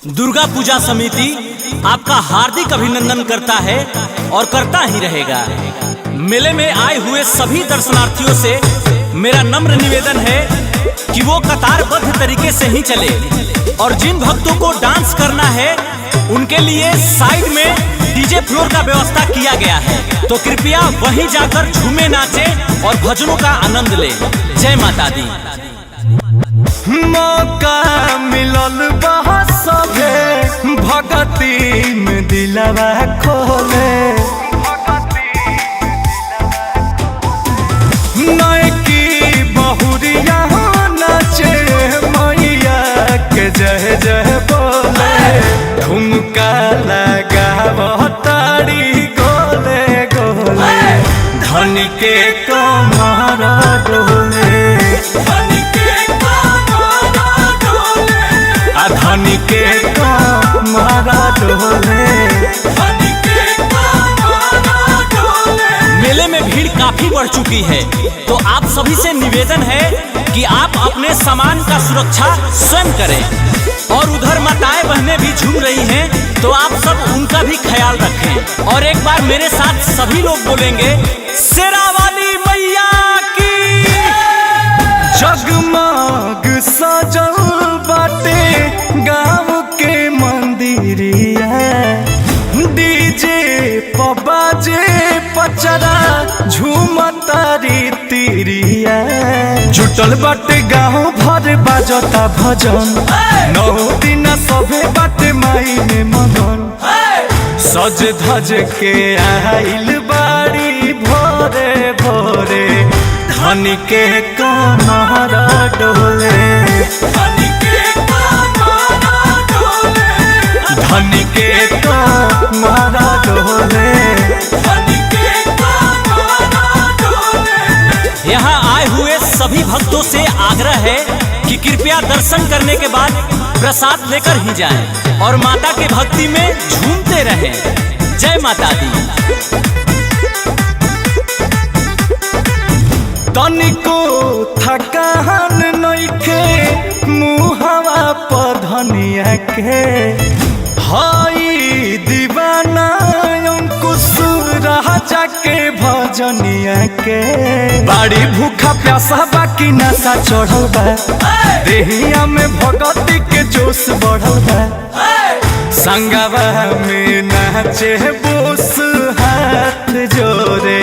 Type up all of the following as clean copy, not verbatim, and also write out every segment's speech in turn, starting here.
दुर्गा पूजा समिति आपका हार्दिक अभिनंदन करता है और करता ही रहेगा। मेले में आए हुए सभी दर्शनार्थियों से मेरा नम्र निवेदन है कि वो कतारबद्ध तरीके से ही चले और जिन भक्तों को डांस करना है उनके लिए साइड में डीजे फ्लोर का व्यवस्था किया गया है, तो कृपया वहीं जाकर झूमे नाचे और भजनों का आनंद ले। जय माता दी। मौका मिलल बा सभे भगती में दिलवा खोले, नयकी बहुरिया नाचे मैया के जय जय बोले, ठुमका लगाव ताड़ी गोले गोले, धन के कमर डोले, धन के कमर डोले। मेले में भीड़ काफी बढ़ चुकी है, तो आप सभी से निवेदन है कि आप अपने सामान का सुरक्षा स्वयं करें और उधर माताएं बहनें भी झूम रही हैं, तो आप सब उनका भी ख्याल रखें। और एक बार मेरे साथ सभी लोग बोलेंगे, शेरा वाली मैया की। जगमग सजल बाटे गाँव के मंदिरिया, डीजे पबाजे पचरा झूमतारी तिरिया, जुटल बाटे गाँव भर बाजता भजन, 9 दिन सभे बाटे माई में मगन, सज धज के आइल बाड़ी भोरे भोरे, धन के कमर डोले, धन के कमर डोले। यहाँ आए हुए सभी भक्तों से आग्रह है कि कृपया दर्शन करने के बाद प्रसाद लेकर ही जाएं और माता के भक्ति में झूमते रहें। जय माता दी। तनिको थकान नइखे मुहवा पधनिया के, हाई दीवाना अंकुश राजा के भजनिया के, बाड़ी भूखा प्यासा बाकी नशा चढ़ल बा, देहिया में भगती के जोश बढ़ल बा, संगवा में नाचे बोस हाथ जोरे,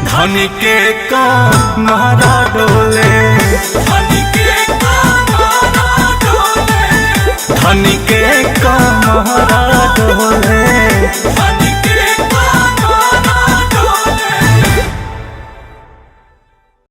धन के कमर डोले, धन के कमर डोले।